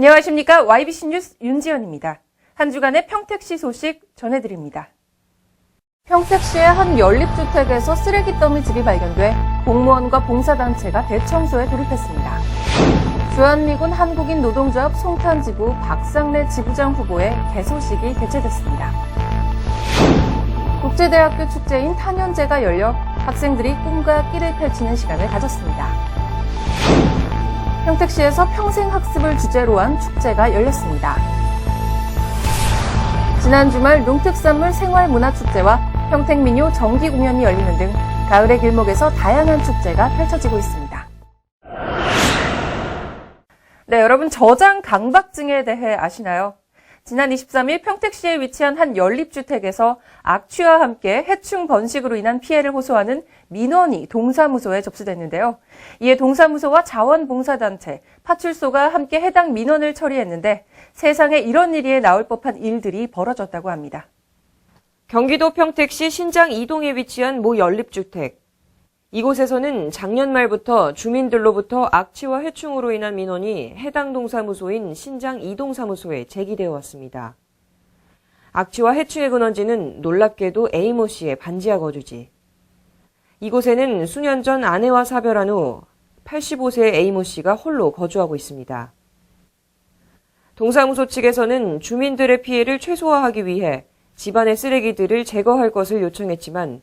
안녕하십니까. YBC 뉴스 윤지연입니다. 한 주간의 평택시 소식 전해드립니다. 평택시의 한 연립주택에서 쓰레기 더미집이 발견돼 공무원과 봉사단체가 대청소에 돌입했습니다. 주한미군 한국인 노동조합 송탄지부 박상래 지부장 후보의 개소식이 개최됐습니다. 국제대학교 축제인 탄현제가 열려 학생들이 꿈과 끼를 펼치는 시간을 가졌습니다. 평택시에서 평생학습을 주제로 한 축제가 열렸습니다. 지난 주말 농특산물 생활문화축제와 평택민요 정기공연이 열리는 등 가을의 길목에서 다양한 축제가 펼쳐지고 있습니다. 네, 여러분 저장 강박증에 대해 아시나요? 지난 23일 평택시에 위치한 한 연립주택에서 악취와 함께 해충 번식으로 인한 피해를 호소하는 민원이 동사무소에 접수됐는데요. 이에 동사무소와 자원봉사단체, 파출소가 함께 해당 민원을 처리했는데 세상에 이런 일이 나올 법한 일들이 벌어졌다고 합니다. 경기도 평택시 신장 2동에 위치한 모 연립주택. 이곳에서는 작년 말부터 주민들로부터 악취와 해충으로 인한 민원이 해당 동사무소인 신장 2동 사무소에 제기되어 왔습니다. 악취와 해충의 근원지는 놀랍게도 A모 씨의 반지하 거주지. 이곳에는 수년 전 아내와 사별한 후 85세의 A모 씨가 홀로 거주하고 있습니다. 동사무소 측에서는 주민들의 피해를 최소화하기 위해 집안의 쓰레기들을 제거할 것을 요청했지만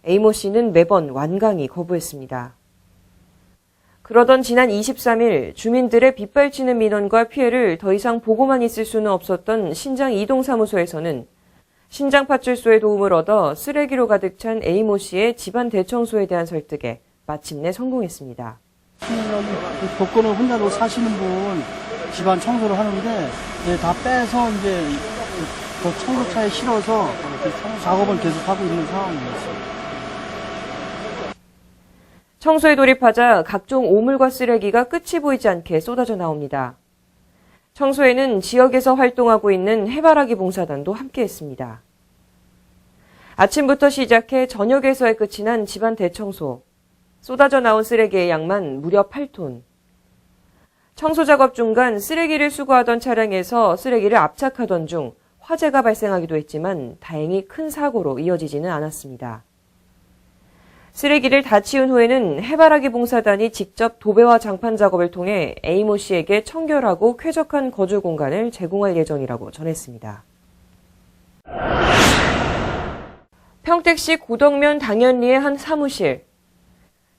A모 씨는 매번 완강히 거부했습니다. 그러던 지난 23일 주민들의 빗발치는 민원과 피해를 더 이상 보고만 있을 수는 없었던 신장 2동 사무소에서는 신장파출소의 도움을 얻어 쓰레기로 가득 찬 A모 씨의 집안 대청소에 대한 설득에 마침내 성공했습니다. 복권을 혼자도 사시는 분 집안 청소를 하는데 다 빼서 이제 그 청소차에 실어서 작업을 계속하고 있는 상황이었어요. 청소에 돌입하자 각종 오물과 쓰레기가 끝이 보이지 않게 쏟아져 나옵니다. 청소에는 지역에서 활동하고 있는 해바라기 봉사단도 함께했습니다. 아침부터 시작해 저녁에서의 끝이 난 집안 대청소. 쏟아져 나온 쓰레기의 양만 무려 8톤. 청소 작업 중간 쓰레기를 수거하던 차량에서 쓰레기를 압착하던 중 화재가 발생하기도 했지만 다행히 큰 사고로 이어지지는 않았습니다. 쓰레기를 다 치운 후에는 해바라기 봉사단이 직접 도배와 장판 작업을 통해 A모 씨에게 청결하고 쾌적한 거주 공간을 제공할 예정이라고 전했습니다. 평택시 고덕면 당연리의 한 사무실.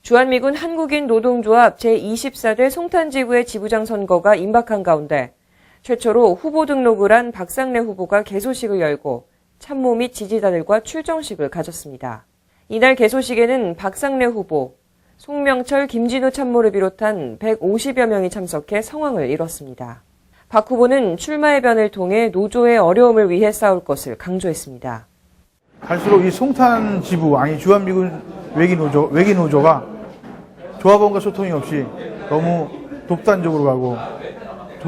주한미군 한국인 노동조합 제24대 송탄지구의 지부장 선거가 임박한 가운데 최초로 후보 등록을 한 박상래 후보가 개소식을 열고 참모 및 지지자들과 출정식을 가졌습니다. 이날 개소식에는 박상래 후보, 송명철, 김진우 참모를 비롯한 150여 명이 참석해 성황을 이뤘습니다. 박 후보는 출마의 변을 통해 노조의 어려움을 위해 싸울 것을 강조했습니다. 갈수록 이 송탄 지부, 아니 주한미군 외기노조가 조합원과 소통이 없이 너무 독단적으로 가고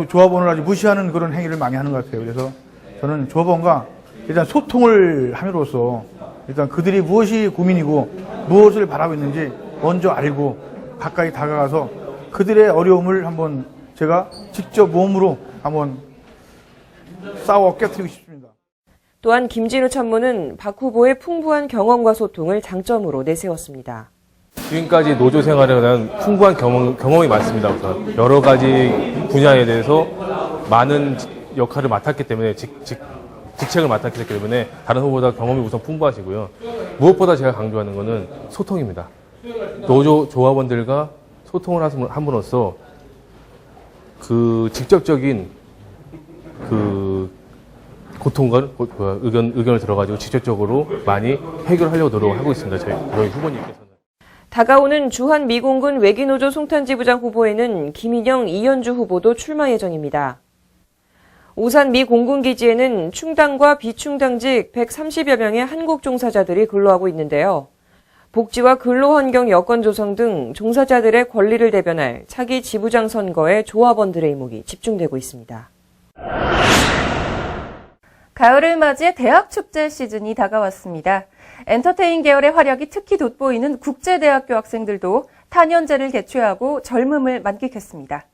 조합원을 아주 무시하는 그런 행위를 많이 하는 것 같아요. 그래서 저는 조합원과 일단 소통을 함으로써 일단 그들이 무엇이 고민이고 무엇을 바라고 있는지 먼저 알고 가까이 다가가서 그들의 어려움을 한번 제가 직접 몸으로 한번 싸워 깨트리고 싶습니다. 또한 김진우 참모는 박 후보의 풍부한 경험과 소통을 장점으로 내세웠습니다. 지금까지 노조 생활에 대한 풍부한 경험이 많습니다. 우선 여러 가지 분야에 대해서 많은 역할을 맡았기 때문에 직책을 맡았기 때문에 다른 후보보다 경험이 우선 풍부하시고요. 무엇보다 제가 강조하는 것은 소통입니다. 노조 조합원들과 소통을 함으로써 그 직접적인 그 고통과 의견을 들어가지고 직접적으로 많이 해결하려고 노력하고 있습니다. 저희 후보님께서는. 다가오는 주한미군군 외기노조 송탄지부장 후보에는 김인영, 이현주 후보도 출마 예정입니다. 오산 미 공군기지에는 충당과 비충당직 130여 명의 한국 종사자들이 근로하고 있는데요. 복지와 근로환경 여건 조성 등 종사자들의 권리를 대변할 차기 지부장 선거에 조합원들의 이목이 집중되고 있습니다. 가을을 맞이해 대학 축제 시즌이 다가왔습니다. 엔터테인 계열의 활약이 특히 돋보이는 국제대학교 학생들도 탄현제를 개최하고 젊음을 만끽했습니다.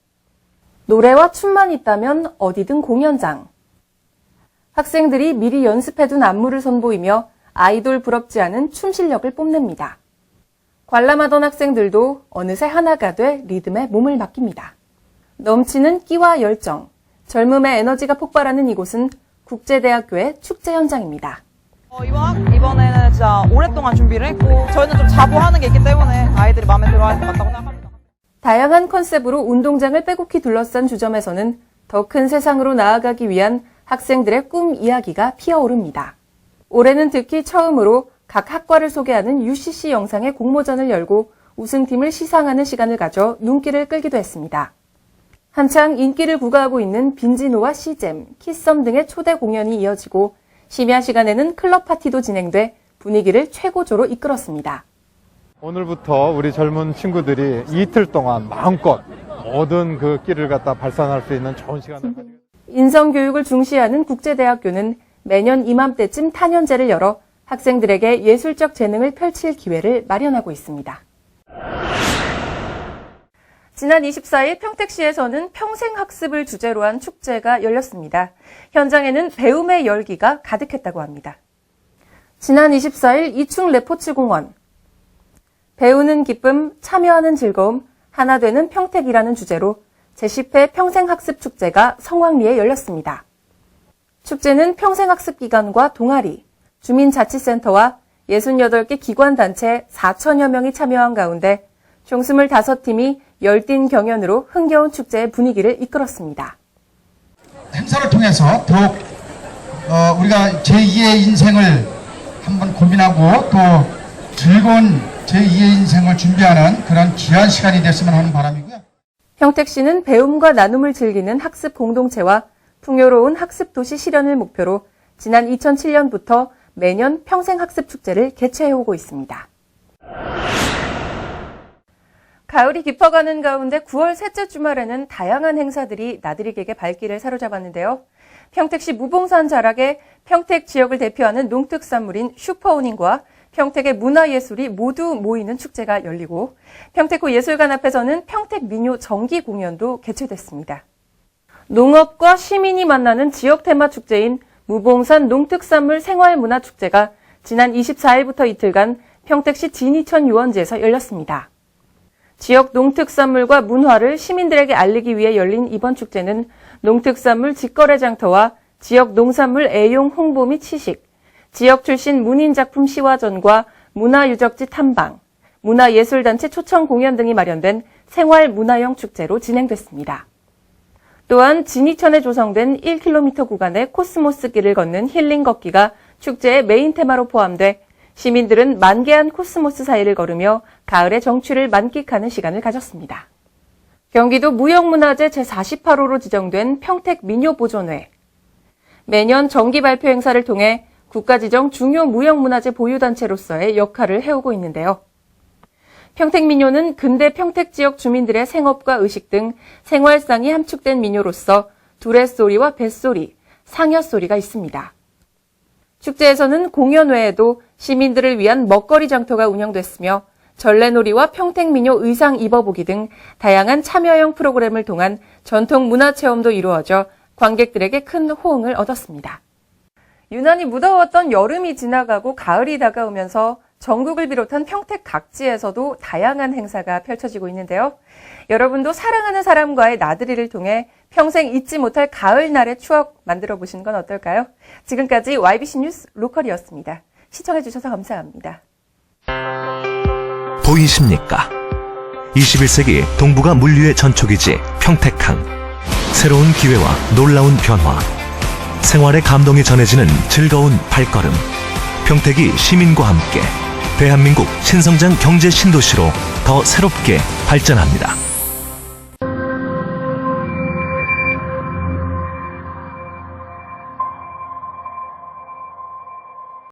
노래와 춤만 있다면 어디든 공연장. 학생들이 미리 연습해둔 안무를 선보이며 아이돌 부럽지 않은 춤 실력을 뽐냅니다. 관람하던 학생들도 어느새 하나가 돼 리듬에 몸을 맡깁니다. 넘치는 끼와 열정, 젊음의 에너지가 폭발하는 이곳은 국제대학교의 축제 현장입니다. 이번에는 진짜 오랫동안 준비를 했고 저희는 좀 자부하는 게 있기 때문에 아이들이 마음에 들어할 것 같다고 생각합니다. 다양한 컨셉으로 운동장을 빼곡히 둘러싼 주점에서는 더 큰 세상으로 나아가기 위한 학생들의 꿈 이야기가 피어오릅니다. 올해는 특히 처음으로 각 학과를 소개하는 UCC 영상의 공모전을 열고 우승팀을 시상하는 시간을 가져 눈길을 끌기도 했습니다. 한창 인기를 부과하고 있는 빈지노와 시잼, 키썸 등의 초대 공연이 이어지고 심야 시간에는 클럽 파티도 진행돼 분위기를 최고조로 이끌었습니다. 오늘부터 우리 젊은 친구들이 이틀 동안 마음껏 모든 그 끼를 갖다 발산할 수 있는 좋은 시간을 가지고 인성교육을 중시하는 국제대학교는 매년 이맘때쯤 탄현제를 열어 학생들에게 예술적 재능을 펼칠 기회를 마련하고 있습니다. 지난 24일 평택시에서는 평생학습을 주제로 한 축제가 열렸습니다. 현장에는 배움의 열기가 가득했다고 합니다. 지난 24일 이충 레포츠공원, 배우는 기쁨, 참여하는 즐거움, 하나 되는 평택이라는 주제로 제10회 평생학습축제가 성황리에 열렸습니다. 축제는 평생학습기관과 동아리, 주민자치센터와 68개 기관단체 4천여 명이 참여한 가운데 총 25팀이 열띤 경연으로 흥겨운 축제의 분위기를 이끌었습니다. 행사를 통해서 더욱 우리가 제2의 인생을 한번 고민하고 또 즐거운 제2의 인생을 준비하는 그런 귀한 시간이 됐으면 하는 바람이고요. 평택시는 배움과 나눔을 즐기는 학습 공동체와 풍요로운 학습도시 실현을 목표로 지난 2007년부터 매년 평생학습축제를 개최해오고 있습니다. 가을이 깊어가는 가운데 9월 셋째 주말에는 다양한 행사들이 나들이객의 발길을 사로잡았는데요. 평택시 무봉산 자락에 평택 지역을 대표하는 농특산물인 슈퍼우닝과 평택의 문화예술이 모두 모이는 축제가 열리고 평택구 예술관 앞에서는 평택민요 정기 공연도 개최됐습니다. 농업과 시민이 만나는 지역 테마 축제인 무봉산 농특산물 생활문화축제가 지난 24일부터 이틀간 평택시 진이천 유원지에서 열렸습니다. 지역 농특산물과 문화를 시민들에게 알리기 위해 열린 이번 축제는 농특산물 직거래 장터와 지역 농산물 애용 홍보 및 시식, 지역 출신 문인작품 시화전과 문화유적지 탐방, 문화예술단체 초청 공연 등이 마련된 생활문화형 축제로 진행됐습니다. 또한 진이천에 조성된 1km 구간의 코스모스 길을 걷는 힐링 걷기가 축제의 메인 테마로 포함돼 시민들은 만개한 코스모스 사이를 걸으며 가을의 정취를 만끽하는 시간을 가졌습니다. 경기도 무형문화재 제48호로 지정된 평택민요보존회. 매년 정기 발표 행사를 통해 국가지정 중요 무형문화재 보유단체로서의 역할을 해오고 있는데요. 평택민요는 근대 평택 지역 주민들의 생업과 의식 등 생활상이 함축된 민요로서 두레소리와 뱃소리, 상여소리가 있습니다. 축제에서는 공연 외에도 시민들을 위한 먹거리 장터가 운영됐으며 전래놀이와 평택민요 의상 입어보기 등 다양한 참여형 프로그램을 통한 전통 문화체험도 이루어져 관객들에게 큰 호응을 얻었습니다. 유난히 무더웠던 여름이 지나가고 가을이 다가오면서 전국을 비롯한 평택 각지에서도 다양한 행사가 펼쳐지고 있는데요. 여러분도 사랑하는 사람과의 나들이를 통해 평생 잊지 못할 가을날의 추억 만들어 보시는 건 어떨까요? 지금까지 YBC 뉴스 로컬이었습니다. 시청해 주셔서 감사합니다. 보이십니까? 21세기 동북아 물류의 전초기지 평택항. 새로운 기회와 놀라운 변화. 생활의 감동이 전해지는 즐거운 발걸음. 평택이 시민과 함께 대한민국 신성장 경제 신도시로 더 새롭게 발전합니다.